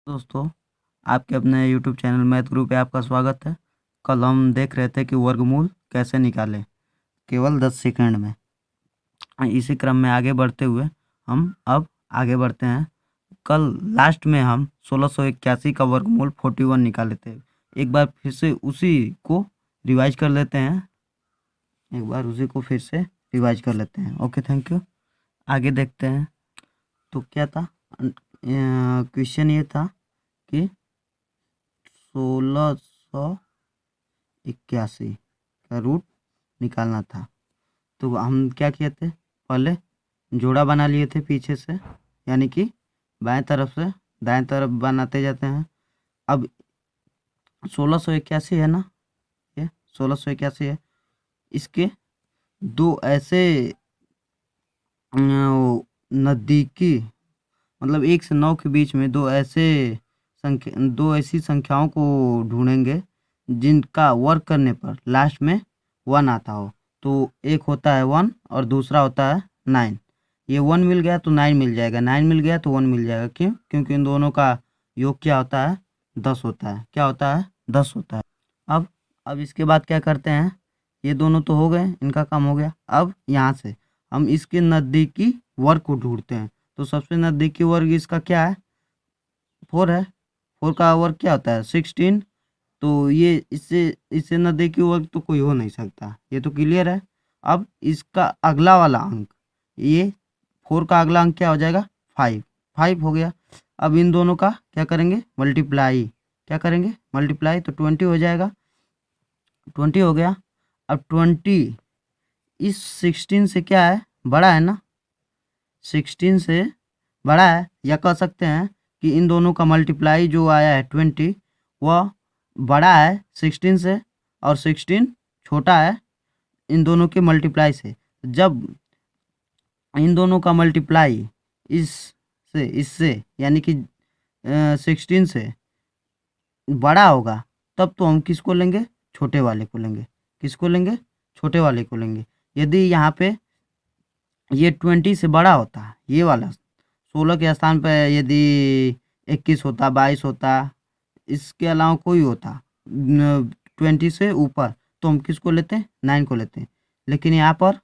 दोस्तों, आपके अपने यूट्यूब चैनल मैथ गुरु पे आपका स्वागत है। कल हम देख रहे थे कि वर्गमूल कैसे निकालें केवल 10 सेकंड में। इसी क्रम में आगे बढ़ते हुए हम अब आगे बढ़ते हैं। कल लास्ट में हम 1681 का वर्गमूल 41 निकाले थे। एक बार फिर से उसी को रिवाइज कर लेते हैं। Okay, thank you. आगे देखते हैं। तो क्या था क्वेश्चन? ये था कि 1681 का रूट निकालना था। तो हम क्या किए थे? पहले जोड़ा बना लिए थे पीछे से, यानी कि बाएं तरफ से दाएं तरफ बनाते जाते हैं। अब 1681 है ना, ये 1681 है। इसके दो ऐसे नज़दीकी, मतलब 1 से 9 के बीच में दो ऐसी संख्याओं को ढूंढेंगे जिनका वर्क करने पर लास्ट में 1 आता हो। तो एक होता है 1 और दूसरा होता है 9। ये 1 मिल गया तो 9 मिल जाएगा, 9 मिल गया तो 1 मिल जाएगा। क्यों? क्योंकि इन दोनों का योग क्या होता है? 10 होता है। क्या होता है? 10 होता है। अब इसके बाद क्या करते हैं? ये दोनों तो हो गए, इनका काम हो गया। अब यहाँ से हम इसके नज़दीकी वर्ग को ढूंढते हैं। तो सबसे नज़दीकी वर्ग इसका क्या है? 4 है। 4 का वर्ग क्या होता है? 16। तो ये इससे नज़दीकी वर्ग तो कोई हो नहीं सकता, ये तो क्लियर है। अब इसका अगला वाला अंक, ये 4 का अगला अंक क्या हो जाएगा? 5। 5 हो गया। अब इन दोनों का क्या करेंगे? मल्टीप्लाई। क्या करेंगे? मल्टीप्लाई। तो 20 हो जाएगा। 20 हो गया। अब 20 इस 16 से क्या है? बड़ा है ना, 16 से बड़ा है। या कह सकते हैं कि इन दोनों का मल्टीप्लाई जो आया है 20, वह बड़ा है 16 से, और 16 छोटा है इन दोनों के मल्टीप्लाई से। जब इन दोनों का मल्टीप्लाई इससे यानी कि 16 से बड़ा होगा, तब तो हम किसको लेंगे? छोटे वाले को लेंगे। किसको लेंगे? छोटे वाले को लेंगे। यदि यहाँ पे ये 20 से बड़ा होता, ये वाला 16 के स्थान पर यदि 21 होता, 22 होता, इसके अलावा कोई होता 20 से ऊपर, तो हम किसको लेते हैं? 9 को लेते हैं। लेकिन यहाँ पर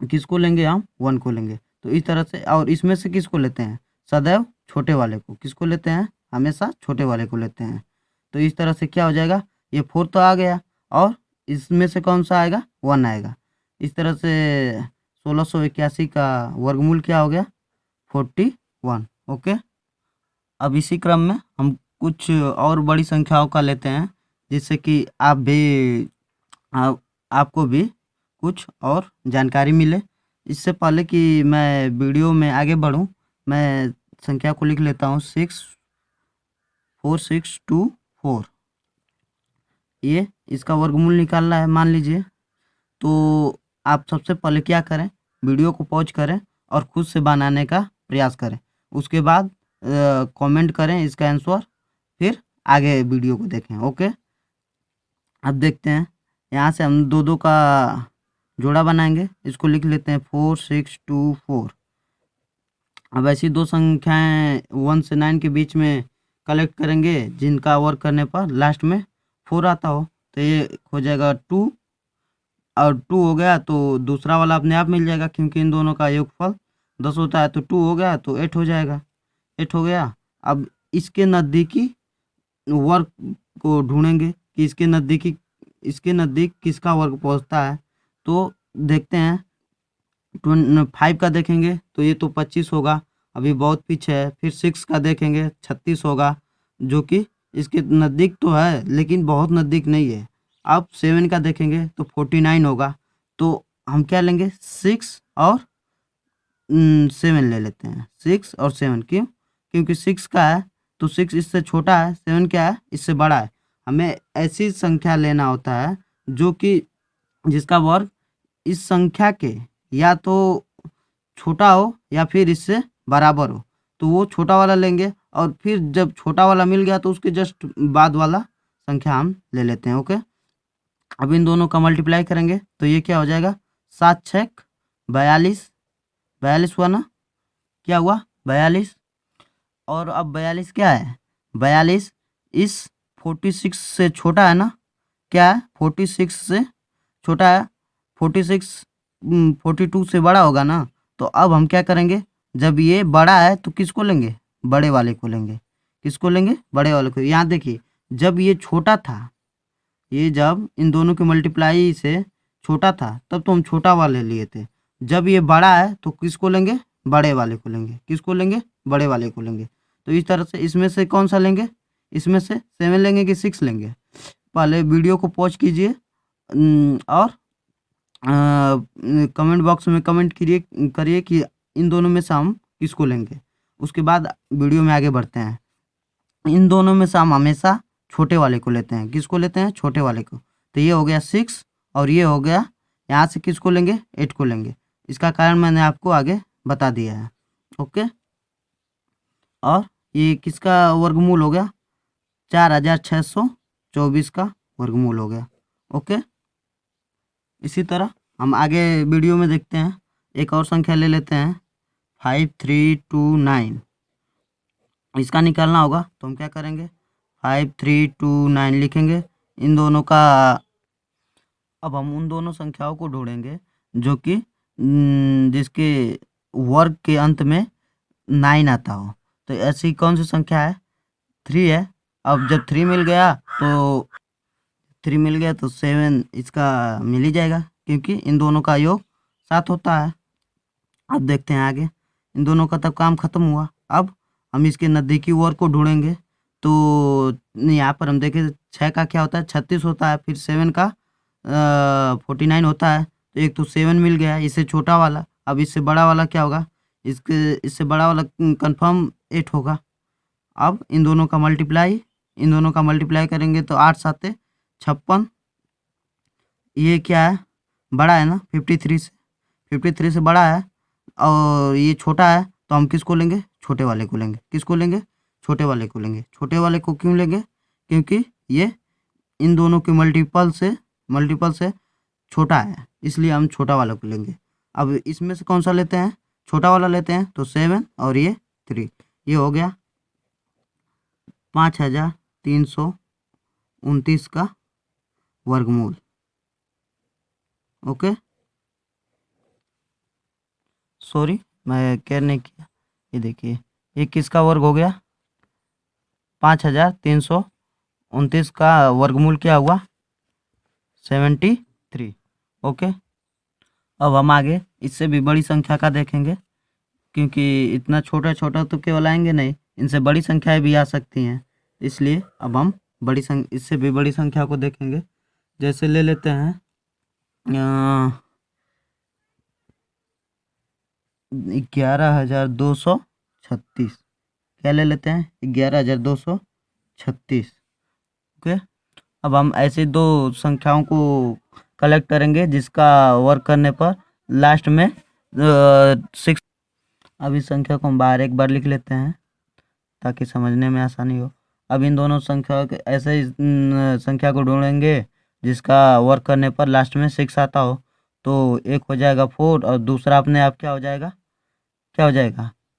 किसको लेंगे? हम 1 को लेंगे। तो इस तरह से, और इसमें से किसको लेते हैं? सदैव छोटे वाले को। किसको लेते हैं? हमेशा छोटे वाले को लेते हैं। तो इस तरह से क्या हो जाएगा? ये 4 तो आ गया, और इसमें से कौन सा आएगा? 1 आएगा। इस तरह से 1681 का वर्गमूल क्या हो गया? 41। ओके। अब इसी क्रम में हम कुछ और बड़ी संख्याओं का लेते हैं, जिससे कि आपको भी कुछ और जानकारी मिले। इससे पहले कि मैं वीडियो में आगे बढ़ूं, मैं संख्या को लिख लेता हूं। 4624। ये इसका वर्गमूल निकालना है, मान लीजिए। तो आप सबसे पहले क्या करें? वीडियो को पॉज करें और खुद से बनाने का प्रयास करें। उसके बाद कमेंट करें इसका आंसर, फिर आगे वीडियो को देखें। ओके। अब देखते हैं। यहाँ से हम दो दो का जोड़ा बनाएंगे। इसको लिख लेते हैं 4624। अब ऐसी दो संख्याएं 1 से 9 के बीच में कलेक्ट करेंगे जिनका वर्क करने पर लास्ट में 4 आता हो। तो ये हो जाएगा 2, और 2 हो गया तो दूसरा वाला अपने आप मिल जाएगा, क्योंकि इन दोनों का योगफल 10 होता है। तो 2 हो गया तो 8 हो जाएगा। 8 हो गया। अब इसके नज़दीकी वर्ग को ढूंढेंगे कि इसके नज़दीक किसका वर्ग पहुंचता है। तो देखते हैं। 5 का देखेंगे तो ये तो 25 होगा, अभी बहुत पीछे है। फिर 6 का देखेंगे 36 होगा, जो कि इसके नज़दीक तो है लेकिन बहुत नज़दीक नहीं है। अब 7 का देखेंगे तो 49 होगा। तो हम क्या लेंगे? 6 और 7 ले लेते हैं। 6 और 7। क्यों? क्योंकि 6 का है तो 6 इससे छोटा है, 7 क्या है? इससे बड़ा है। हमें ऐसी संख्या लेना होता है जो कि जिसका वर्ग इस संख्या के या तो छोटा हो या फिर इससे बराबर हो। तो वो छोटा वाला लेंगे, और फिर जब छोटा वाला मिल गया तो उसके जस्ट बाद वाला संख्या हम ले लेते हैं। ओके। अब इन दोनों का मल्टीप्लाई करेंगे तो ये क्या हो जाएगा? 7 6 42। 42 हुआ ना? क्या हुआ? 42। और अब 42 क्या है, 42 इस 46 से छोटा है ना, क्या है 46 से छोटा है, 46 42 से बड़ा होगा ना। तो अब हम क्या करेंगे, जब ये बड़ा है तो किसको लेंगे, बड़े वाले को लेंगे। किसको लेंगे, बड़े वाले को। यहाँ देखिए जब ये छोटा था, ये जब इन दोनों के मल्टीप्लाई से छोटा था तब तो हम छोटा वाले लिए थे। जब ये बड़ा है तो किसको लेंगे, बड़े वाले को लेंगे। किसको लेंगे, बड़े वाले को लेंगे। तो इस तरह से इसमें से कौन सा लेंगे, इसमें से 7 लेंगे कि 6 लेंगे। पहले वीडियो को पॉज कीजिए और कमेंट बॉक्स में कमेंट करिए कि इन दोनों में से हम किसको लेंगे। उसके बाद वीडियो में आगे बढ़ते हैं। इन दोनों में से हम हमेशा छोटे वाले को लेते हैं। किसको लेते हैं, छोटे वाले को। तो ये हो गया 6 और ये हो गया, यहाँ से किसको लेंगे, 8 को लेंगे। इसका कारण मैंने आपको आगे बता दिया है। ओके, और ये किसका वर्गमूल हो गया, 4624 का वर्गमूल हो गया। ओके, इसी तरह हम आगे वीडियो में देखते हैं। एक और संख्या ले लेते हैं 5329। इसका निकालना होगा तो हम क्या करेंगे, 5329 लिखेंगे इन दोनों का। अब हम उन दोनों संख्याओं को ढूंढेंगे जो कि जिसके वर्ग के अंत में 9 आता हो। तो ऐसी कौन सी संख्या है, 3 है। अब जब 3 मिल गया तो 7 इसका मिल ही जाएगा, क्योंकि इन दोनों का योग 7 होता है। अब देखते हैं आगे, इन दोनों का तब काम खत्म हुआ। अब हम इसके नज़दीकी वर्ग को ढूंढेंगे। तो यहाँ पर हम देखें 6 का क्या होता है, 36 होता है। फिर 7 का 49 होता है। तो एक तो 7 मिल गया, इससे छोटा वाला। अब इससे बड़ा वाला क्या होगा, इससे बड़ा वाला कंफर्म 8 होगा। अब इन दोनों का मल्टीप्लाई करेंगे तो 8 7 56। ये क्या है, बड़ा है ना 53 से बड़ा है, और ये छोटा है। तो हम किसको लेंगे, छोटे वाले को लेंगे। किसको लेंगे, छोटे वाले को लेंगे। छोटे वाले को क्यों लेंगे, क्योंकि ये इन दोनों के मल्टीपल से छोटा है, इसलिए हम छोटा वाला को लेंगे। अब इसमें से कौन सा लेते हैं, छोटा वाला लेते हैं। तो 7 और ये 3, ये हो गया 5329 का वर्गमूल। ओके, सॉरी मैं केयर नहीं किया। ये देखिए ये किसका वर्ग हो गया, 5329 का वर्गमूल क्या हुआ, 73। ओके, अब हम आगे इससे भी बड़ी संख्या का देखेंगे, क्योंकि इतना छोटा छोटा तो केवल आएंगे नहीं, इनसे बड़ी संख्याएं भी आ सकती हैं। इसलिए अब हम इससे भी बड़ी संख्या को देखेंगे। जैसे ले लेते हैं 11,236। क्या ले लेते हैं, 11,236। ओके, अब हम ऐसे दो संख्याओं को कलेक्ट करेंगे जिसका वर्क करने पर लास्ट में 6। अब इस संख्या को हम बाहर एक बार लिख लेते हैं ताकि समझने में आसानी हो। अब इन दोनों संख्या के ऐसे ही संख्या को ढूंढेंगे जिसका वर्क करने पर लास्ट में 6 आता हो। तो एक हो जाएगा 4 और दूसरा अपने आप क्या हो जाएगा,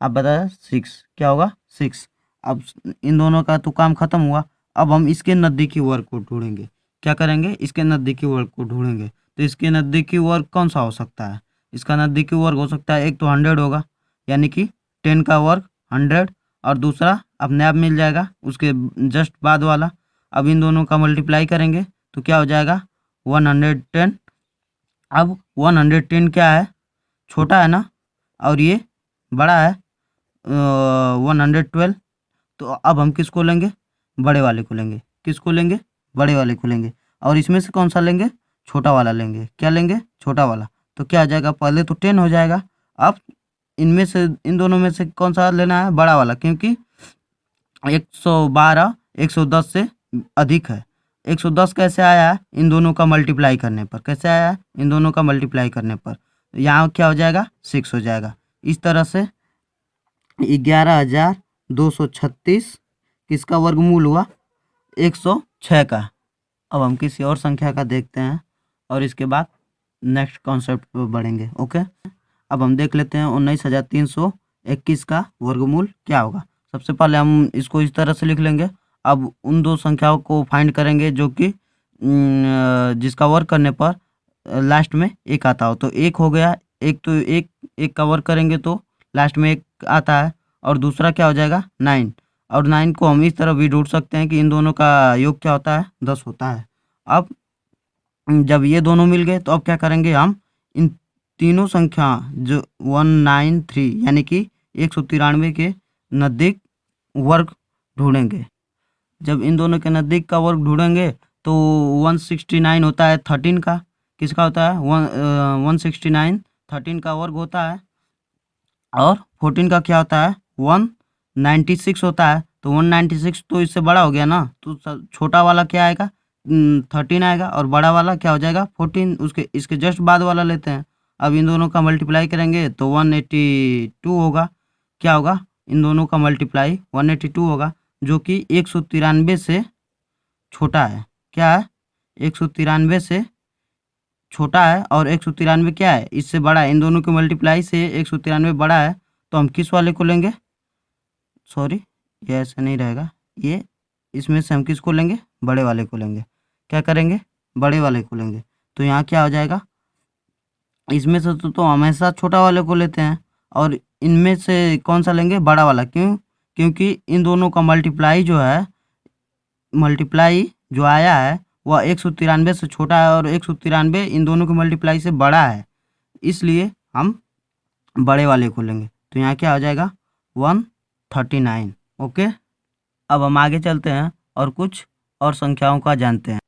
आप बता, 6। क्या होगा, 6। अब इन दोनों का तो काम खत्म हुआ। अब हम इसके नज़दीकी वर्ग को ढूंढेंगे। क्या करेंगे, इसके नज़दीकी वर्ग को ढूंढेंगे। तो इसके नज़दीकी वर्ग कौन सा हो सकता है, इसका नज़दीकी वर्ग हो सकता है, एक तो 100 होगा, यानी कि 10 का वर्ग 100, और दूसरा अपने आप मिल जाएगा उसके जस्ट बाद वाला। अब इन दोनों का मल्टीप्लाई करेंगे तो क्या हो जाएगा, 110। अब 110 क्या है, छोटा है ना, और ये बड़ा है 112। तो अब हम किसको लेंगे, बड़े वाले को लेंगे। किसको लेंगे, बड़े वाले को लेंगे। और इसमें से कौन सा लेंगे, छोटा वाला लेंगे। क्या लेंगे, छोटा वाला। तो क्या आ जाएगा, पहले तो 10 हो जाएगा। अब इनमें से इन दोनों में से कौन सा लेना है, बड़ा वाला, क्योंकि 112 110 से अधिक है। 110 कैसे आया है, इन दोनों का मल्टीप्लाई करने पर। कैसे आया है, इन दोनों का मल्टीप्लाई करने पर। यहाँ क्या हो जाएगा, 6 हो जाएगा। इस तरह से 11,236 किसका वर्गमूल हुआ, 106 का। अब हम किसी और संख्या का देखते हैं और इसके बाद नेक्स्ट कॉन्सेप्ट पर बढ़ेंगे। ओके, अब हम देख लेते हैं 19,321 का वर्गमूल क्या होगा। सबसे पहले हम इसको इस तरह से लिख लेंगे। अब उन दो संख्याओं को फाइंड करेंगे जो कि जिसका वर्क करने पर लास्ट में एक आता हो। तो एक हो गया, एक तो एक का वर्क करेंगे तो लास्ट में एक आता है, और दूसरा क्या हो जाएगा 9। और 9 को हम इस तरह भी ढूंढ सकते हैं कि इन दोनों का योग क्या होता है 10 होता है। अब जब ये दोनों मिल गए तो अब क्या करेंगे, हम इन तीनों संख्या जो 193 यानी कि 193 के नज़दीक वर्ग ढूंढेंगे। जब इन दोनों के नज़दीक का वर्ग ढूंढेंगे तो 169 होता है 13 का। किसका होता है 169 13 का वर्ग होता है। और 14 का क्या होता है 196 होता है। तो 196 तो इससे बड़ा हो गया ना, तो छोटा वाला क्या आएगा 13 आएगा, और बड़ा वाला क्या हो जाएगा 14। उसके इसके जस्ट बाद वाला लेते हैं। अब इन दोनों का मल्टीप्लाई करेंगे तो 182 होगा। क्या होगा, इन दोनों का मल्टीप्लाई 182 होगा, जो कि 193 से छोटा है। क्या है 193 से छोटा है, और 193 क्या है इससे बड़ा है। इन दोनों के मल्टीप्लाई से 193 बड़ा है, तो हम किस वाले को लेंगे, सॉरी ये ऐसा नहीं रहेगा, ये इसमें से हम किसको लेंगे बड़े वाले को लेंगे। क्या करेंगे बड़े वाले को लेंगे। तो यहाँ क्या हो जाएगा, इसमें से तो हमेशा छोटा वाले को लेते हैं, और इनमें से कौन सा लेंगे बड़ा वाला। क्यों, क्योंकि इन दोनों का मल्टीप्लाई जो आया है वह 193 से छोटा है, और 193 इन दोनों के मल्टीप्लाई से बड़ा है, इसलिए हम बड़े वाले को लेंगे। तो यहाँ क्या हो जाएगा 139। ओके, अब हम आगे चलते हैं और कुछ और संख्याओं का जानते हैं।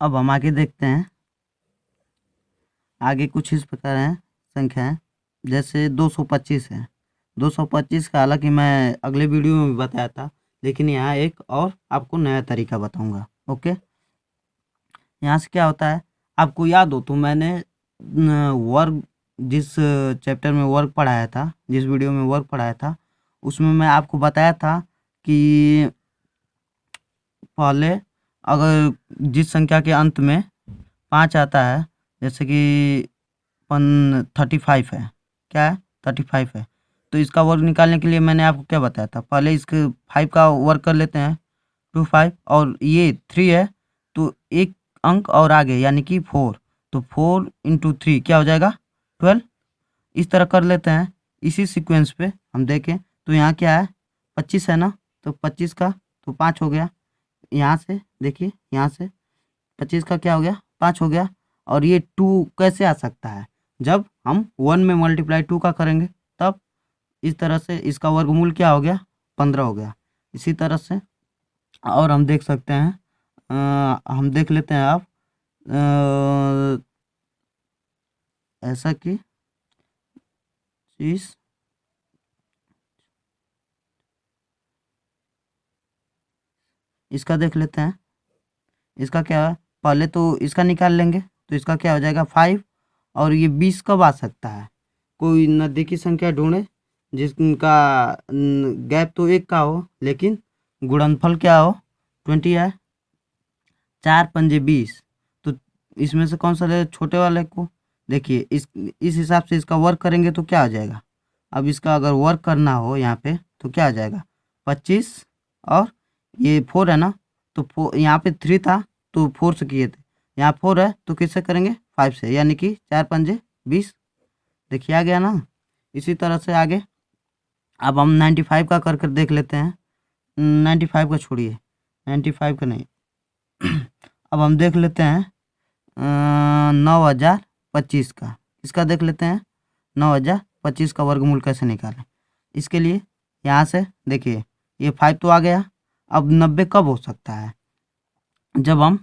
अब हम आगे देखते हैं, आगे कुछ इस प्रकार हैं संख्याएं, जैसे 225 है। 225 का हालांकि मैं अगले वीडियो में भी बताया था, लेकिन यहाँ एक और आपको नया तरीका बताऊंगा। ओके, यहाँ से क्या होता है, आपको याद हो तो मैंने वर्ग जिस चैप्टर में वर्ग पढ़ाया था, जिस वीडियो में वर्ग पढ़ाया था, उसमें मैं आपको बताया था कि पहले अगर जिस संख्या के अंत में 5 आता है, जैसे कि 35 है, क्या है 35 है, तो इसका वर्ग निकालने के लिए मैंने आपको क्या बताया था, पहले इसके 5 का वर्ग कर लेते हैं 25, और ये 3 है तो एक अंक और आगे यानी कि 4, तो 4 × 3 क्या हो जाएगा 12। इस तरह कर लेते हैं। इसी सीक्वेंस पे हम देखें तो यहाँ क्या है 25 है ना, तो 25 का तो 5 हो गया। यहाँ से देखिए, यहाँ से 25 का क्या हो गया 5 हो गया। और ये 2 कैसे आ सकता है, जब हम 1 में मल्टीप्लाई 2 का करेंगे तब। इस तरह से इसका वर्गमूल क्या हो गया 15 हो गया। इसी तरह से और हम देख सकते हैं, हम देख लेते हैं अब ऐसा कि चीज इसका देख लेते हैं। इसका क्या है, पहले तो इसका निकाल लेंगे, तो इसका क्या हो जाएगा 5। और ये 20 कब आ सकता है, कोई नज़दीकी संख्या ढूंढे जिसका गैप तो 1 का हो, लेकिन गुणनफल क्या हो 20 है। 4 पंजे 20, तो इसमें से कौन सा ले, छोटे वाले को। देखिए इस हिसाब से इसका वर्क करेंगे तो क्या आ जाएगा। अब इसका अगर वर्क करना हो यहाँ पे तो क्या आ जाएगा 25, और ये 4 है ना, तो 4 यहाँ पे 3 था तो 4 से किए थे, यहाँ 4 है तो किससे करेंगे 5 से, यानी कि 4 पंजे 20। देखिए आ गया ना। इसी तरह से आगे अब हम 95 का कर कर देख लेते हैं। 95 का छोड़िए, 95 का नहीं अब हम देख लेते हैं 9025 का। इसका देख लेते हैं 9025 का वर्गमूल कैसे निकालें। इसके लिए यहाँ से देखिए ये 5 तो आ गया। अब 90 कब हो सकता है, जब हम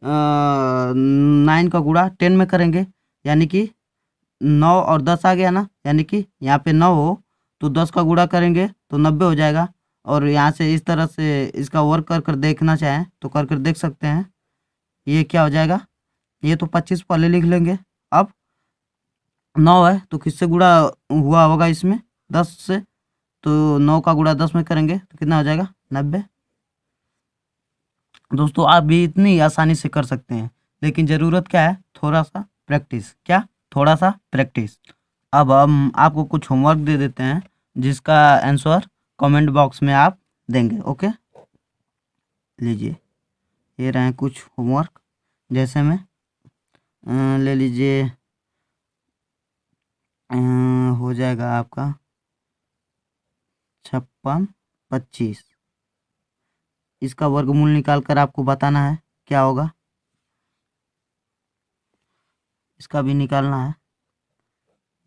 9 का गुणा 10 में करेंगे, यानी कि 9 और 10 आ गया ना, यानी कि यहाँ पे 9 हो तो 10 का गुणा करेंगे तो 90 हो जाएगा। और यहाँ से इस तरह से इसका वर्क कर कर देखना चाहें तो कर कर देख सकते हैं। ये क्या हो जाएगा, ये तो 25 पहले लिख लेंगे। अब 9 है तो किससे गुणा हुआ होगा इसमें 10 से, तो 9 का गुणा 10 में करेंगे तो कितना हो जाएगा 90। दोस्तों आप भी इतनी आसानी से कर सकते हैं, लेकिन ज़रूरत क्या है थोड़ा सा प्रैक्टिस। क्या, थोड़ा सा प्रैक्टिस। अब हम आपको कुछ होमवर्क दे देते हैं जिसका आंसर कमेंट बॉक्स में आप देंगे। ओके, लीजिए ये रहे कुछ होमवर्क। जैसे में ले लीजिए, हो जाएगा आपका 56 25। इसका वर्गमूल निकाल कर आपको बताना है क्या होगा, इसका भी निकालना है।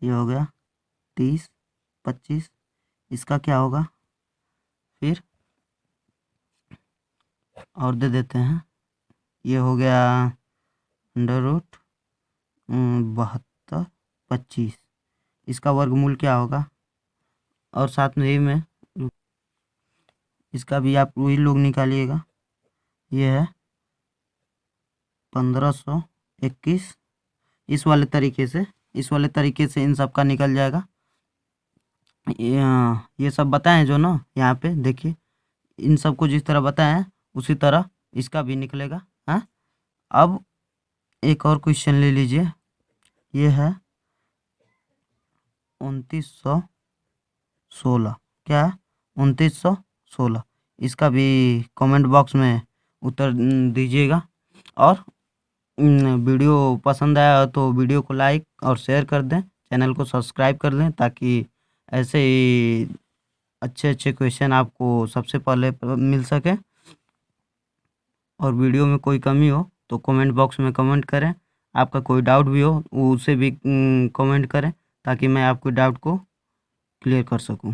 ये हो गया 30 25, इसका क्या होगा, फिर और दे देते हैं। ये हो गया √72 25, इसका वर्गमूल क्या होगा, और साथ में ही में इसका भी आप वही लोग निकालिएगा। ये है 1521। इस वाले तरीके से इन सब का निकल जाएगा। ये सब बताएं जो ना यहाँ पे देखिए, इन सब को जिस तरह बताएं उसी तरह इसका भी निकलेगा। हाँ, अब एक और क्वेश्चन ले लीजिए। ये है 2916। क्या है, 2916। इसका भी कमेंट बॉक्स में उत्तर दीजिएगा। और वीडियो पसंद आया तो वीडियो को लाइक और शेयर कर दें, चैनल को सब्सक्राइब कर लें, ताकि ऐसे ही अच्छे अच्छे क्वेश्चन आपको सबसे पहले मिल सके। और वीडियो में कोई कमी हो तो कमेंट बॉक्स में कमेंट करें। आपका कोई डाउट भी हो उसे भी कमेंट करें, ताकि मैं आपके डाउट को क्लियर कर सकूं।